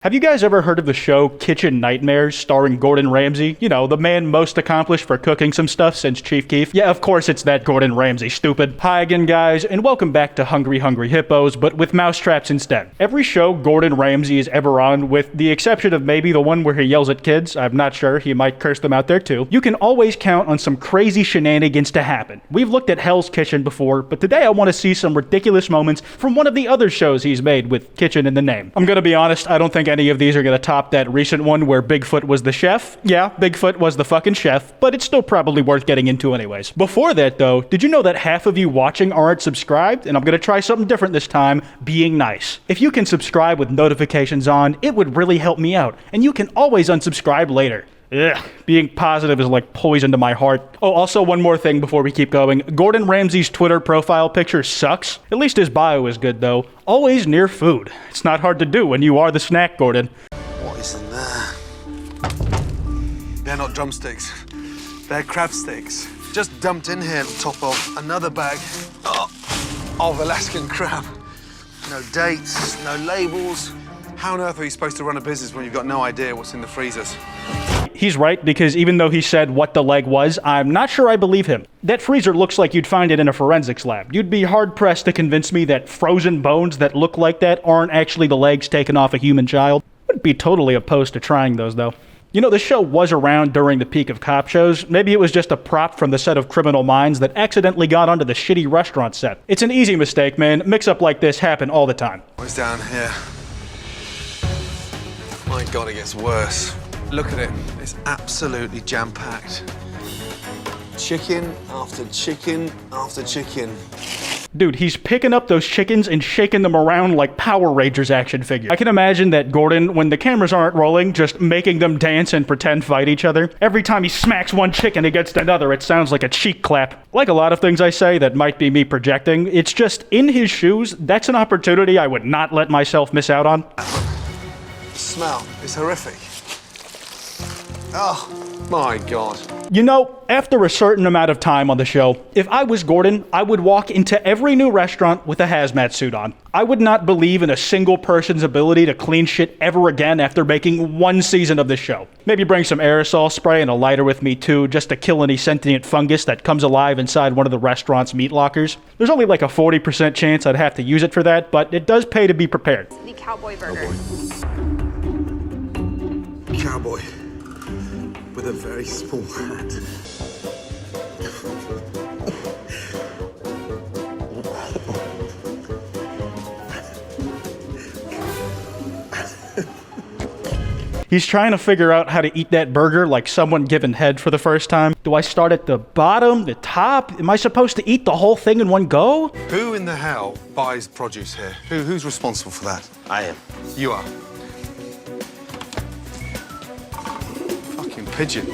Have you guys ever heard of the show Kitchen Nightmares starring Gordon Ramsay? You know, the man most accomplished for cooking some stuff since Chief Keef. Yeah, of course it's that Gordon Ramsay, stupid. Hi again, guys, and welcome back to Hungry Hungry Hippos, but with mousetraps instead. Every show Gordon Ramsay is ever on, with the exception of maybe the one where he yells at kids, I'm not sure, he might curse them out there too, you can always count on some crazy shenanigans to happen. We've looked at Hell's Kitchen before, but today I want to see some ridiculous moments from one of the other shows he's made with kitchen in the name. I'm gonna be honest, I don't think any of these are gonna top that recent one where Bigfoot was the chef. Yeah, Bigfoot was the fucking chef, but it's still probably worth getting into anyways. Before that though, did you know that half of you watching aren't subscribed? And I'm gonna try something different this time, being nice. If you can subscribe with notifications on, it would really help me out, and you can always unsubscribe later. Ugh, being positive is like poison to my heart. Oh, also one more thing before we keep going. Gordon Ramsay's Twitter profile picture sucks. At least his bio is good though. Always near food. It's not hard to do when you are the snack, Gordon. What is in there? They're not drumsticks. They're crab sticks. Just dumped in here on top of another bag of Alaskan crab. No dates, no labels. How on earth are you supposed to run a business when you've got no idea what's in the freezers? He's right, because even though he said what the leg was, I'm not sure I believe him. That freezer looks like you'd find it in a forensics lab. You'd be hard-pressed to convince me that frozen bones that look like that aren't actually the legs taken off a human child. Wouldn't be totally opposed to trying those, though. You know, the show was around during the peak of cop shows. Maybe it was just a prop from the set of Criminal Minds that accidentally got onto the shitty restaurant set. It's an easy mistake, man. Mix-up like this happen all the time. What's down here? My God, it gets worse. Look at it. It's absolutely jam-packed. Chicken after chicken after chicken. Dude, he's picking up those chickens and shaking them around like Power Rangers action figures. I can imagine that Gordon, when the cameras aren't rolling, just making them dance and pretend fight each other. Every time he smacks one chicken against another, it sounds like a cheek clap. Like a lot of things I say that might be me projecting, it's just in his shoes, that's an opportunity I would not let myself miss out on. Smell is horrific. Oh, my God. You know, after a certain amount of time on the show, if I was Gordon, I would walk into every new restaurant with a hazmat suit on. I would not believe in a single person's ability to clean shit ever again after making one season of the show. Maybe bring some aerosol spray and a lighter with me too, just to kill any sentient fungus that comes alive inside one of the restaurant's meat lockers. There's only like a 40% chance I'd have to use it for that, but it does pay to be prepared. The cowboy burger. Cowboy with a very small hat. He's trying to figure out how to eat that burger like someone giving head for the first time. Do I start at the bottom, the top? Am I supposed to eat the whole thing in one go? Who in the hell buys produce here? Who's responsible for that? I am. You are. Fucking pigeon.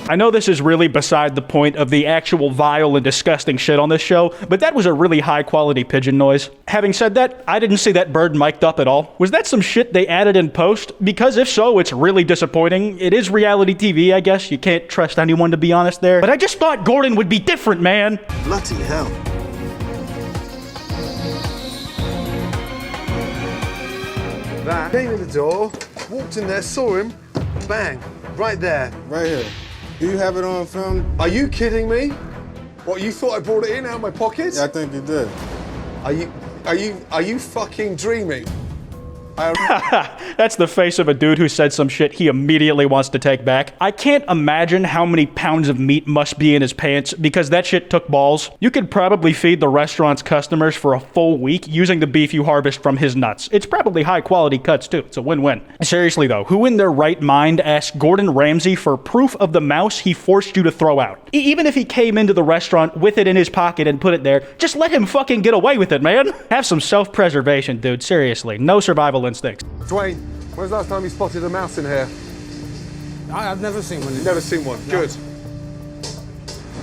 I know this is really beside the point of the actual vile and disgusting shit on this show, but that was a really high-quality pigeon noise. Having said that, I didn't see that bird mic'd up at all. Was that some shit they added in post? Because if so, it's really disappointing. It is reality TV, I guess. You can't trust anyone, to be honest there. But I just thought Gordon would be different, man. Bloody hell. That came in the door, walked in there, saw him, bang, right there. Right here. Do you have it on film? Are you kidding me? What, you thought I brought it in out of my pockets? Yeah, I think you did. Are you fucking dreaming? That's the face of a dude who said some shit he immediately wants to take back. I can't imagine how many pounds of meat must be in his pants, because that shit took balls. You could probably feed the restaurant's customers for a full week using the beef you harvest from his nuts. It's probably high quality cuts too. It's a win-win. Seriously though, who in their right mind asked Gordon Ramsay for proof of the mouse he forced you to throw out? Even if he came into the restaurant with it in his pocket and put it there, just let him fucking get away with it, man. Have some self-preservation, dude. Seriously. No survival instincts. Dwayne, when's the last time you spotted a mouse in here? I've never seen one. Never seen one. Good.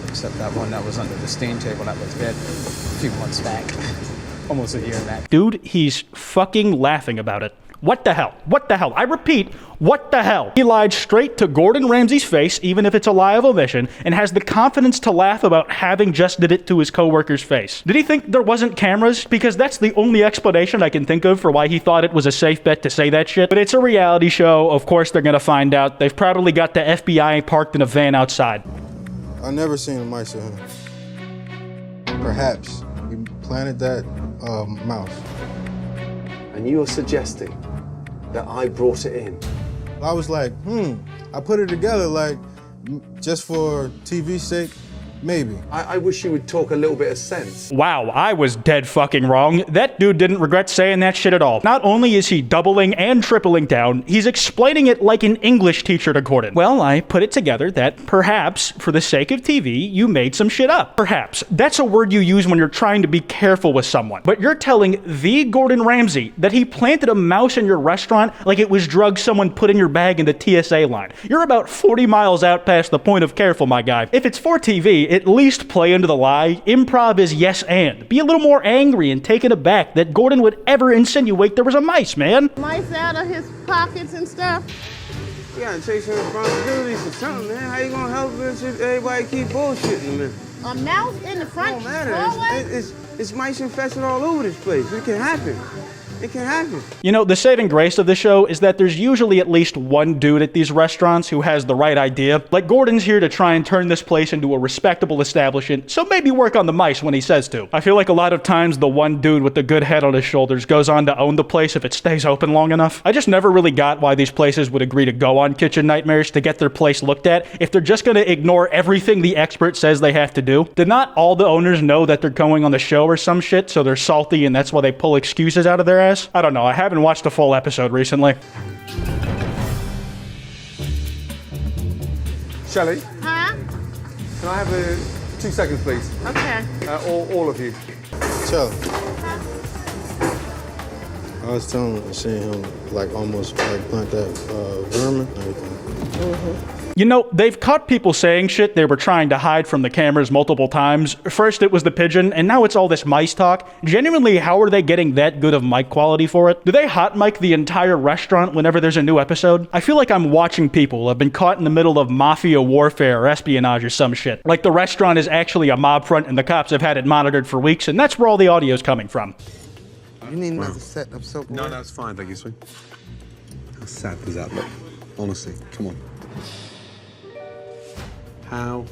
Except that one that was under the steam table that was dead a few months back. Almost a year back. Dude, he's fucking laughing about it. What the hell? What the hell? I repeat, what the hell? He lied straight to Gordon Ramsay's face, even if it's a lie of omission, and has the confidence to laugh about having just did it to his coworker's face. Did he think there wasn't cameras? Because that's the only explanation I can think of for why he thought it was a safe bet to say that shit. But it's a reality show. Of course they're gonna find out. They've probably got the FBI parked in a van outside. I never seen a mice in here. Perhaps you planted that mouse. And you're suggesting that I brought it in? I was like, I put it together like just for TV's sake. Maybe. I wish you would talk a little bit of sense. Wow, I was dead fucking wrong. That dude didn't regret saying that shit at all. Not only is he doubling and tripling down, he's explaining it like an English teacher to Gordon. Well, I put it together that perhaps, for the sake of TV, you made some shit up. Perhaps. That's a word you use when you're trying to be careful with someone. But you're telling the Gordon Ramsay that he planted a mouse in your restaurant like it was drugs someone put in your bag in the TSA line. You're about 40 miles out past the point of careful, my guy. If it's for TV, at least play into the lie. Improv is yes and. Be a little more angry and taken aback that Gordon would ever insinuate there was a mice, man. Mice out of his pockets and stuff. You gotta take some responsibility for something, man. How you gonna help us if everybody keep bullshitting, man? A mouse in the It front don't matter. hallway? It's mice infested all over this place. It can happen. It can happen. You know, the saving grace of the show is that there's usually at least one dude at these restaurants who has the right idea. Like, Gordon's here to try and turn this place into a respectable establishment, so maybe work on the mice when he says to. I feel like a lot of times the one dude with the good head on his shoulders goes on to own the place if it stays open long enough. I just never really got why these places would agree to go on Kitchen Nightmares to get their place looked at if they're just gonna ignore everything the expert says they have to do. Did not all the owners know that they're going on the show or some shit, so they're salty and that's why they pull excuses out of their ass? I don't know. I haven't watched a full episode recently. Shelley, Huh? can I have 2 seconds, please? Okay. All of you. Charlie. I was seeing him like almost like plant that vermin and everything. You know, they've caught people saying shit they were trying to hide from the cameras multiple times. First it was the pigeon, and now it's all this mice talk. Genuinely, how are they getting that good of mic quality for it? Do they hot mic the entire restaurant whenever there's a new episode? I feel like I'm watching people who have been caught in the middle of mafia warfare or espionage or some shit. Like the restaurant is actually a mob front and the cops have had it monitored for weeks, and that's where all the audio's coming from. You need another set. I'm so bored. No, that's fine, thank you, sweet. How sad does that look? Honestly, come on. How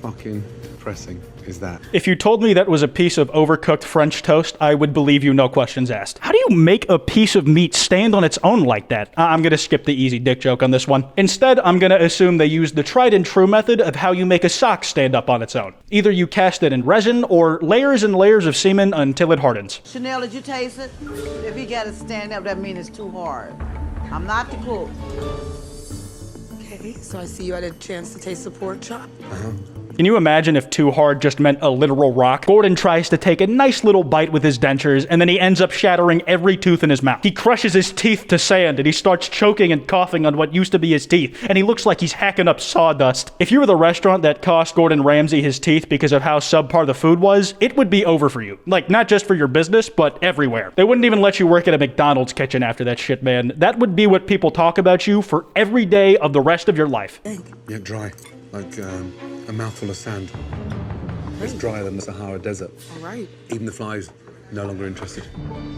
fucking depressing is that? If you told me that was a piece of overcooked French toast, I would believe you, no questions asked. How do you make a piece of meat stand on its own like that? I'm gonna skip the easy dick joke on this one. Instead, I'm gonna assume they used the tried and true method of how you make a sock stand up on its own. Either you cast it in resin or layers and layers of semen until it hardens. Chanel, did you taste it? If you gotta stand up, that means it's too hard. I'm not the cook. Okay, so I see you had a chance to taste the pork chop. Can you imagine if too hard just meant a literal rock? Gordon tries to take a nice little bite with his dentures, and then he ends up shattering every tooth in his mouth. He crushes his teeth to sand, and he starts choking and coughing on what used to be his teeth, and he looks like he's hacking up sawdust. If you were the restaurant that cost Gordon Ramsay his teeth because of how subpar the food was, it would be over for you. Like, not just for your business, but everywhere. They wouldn't even let you work at a McDonald's kitchen after that shit, man. That would be what people talk about you for every day of the rest of your life. Yeah, dry. Like a mouthful of sand. It's drier than the Sahara Desert. All right. Even the flies, no longer interested.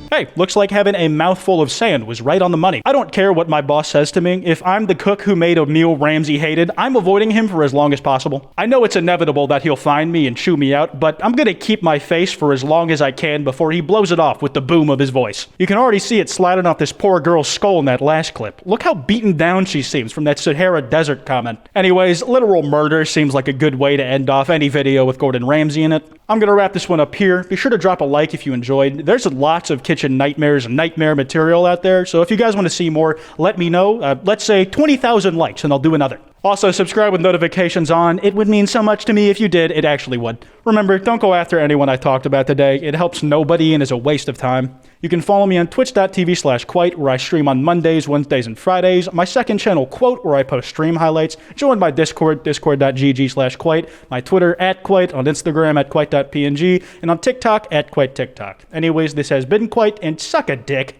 Hey, looks like having a mouthful of sand was right on the money. I don't care what my boss says to me. If I'm the cook who made a meal Ramsay hated, I'm avoiding him for as long as possible. I know it's inevitable that he'll find me and chew me out, but I'm gonna keep my face for as long as I can before he blows it off with the boom of his voice. You can already see it sliding off this poor girl's skull in that last clip. Look how beaten down she seems from that Sahara Desert comment. Anyways, literal murder seems like a good way to end off any video with Gordon Ramsay in it. I'm gonna wrap this one up here. Be sure to drop a like if you enjoyed. There's lots of Kitchen Nightmares and nightmare material out there, so if you guys want to see more, let me know. Let's say 20,000 likes and I'll do another. Also, subscribe with notifications on. It would mean so much to me if you did. It actually would. Remember, don't go after anyone I talked about today. It helps nobody and is a waste of time. You can follow me on twitch.tv/Kwite, where I stream on Mondays, Wednesdays, and Fridays. My second channel, Quote, where I post stream highlights. Join my Discord, discord.gg/Kwite. My Twitter, @Kwite. On Instagram, @Kwite.png. And on TikTok, @KwiteTikTok. Anyways, this has been Kwite, and suck a dick.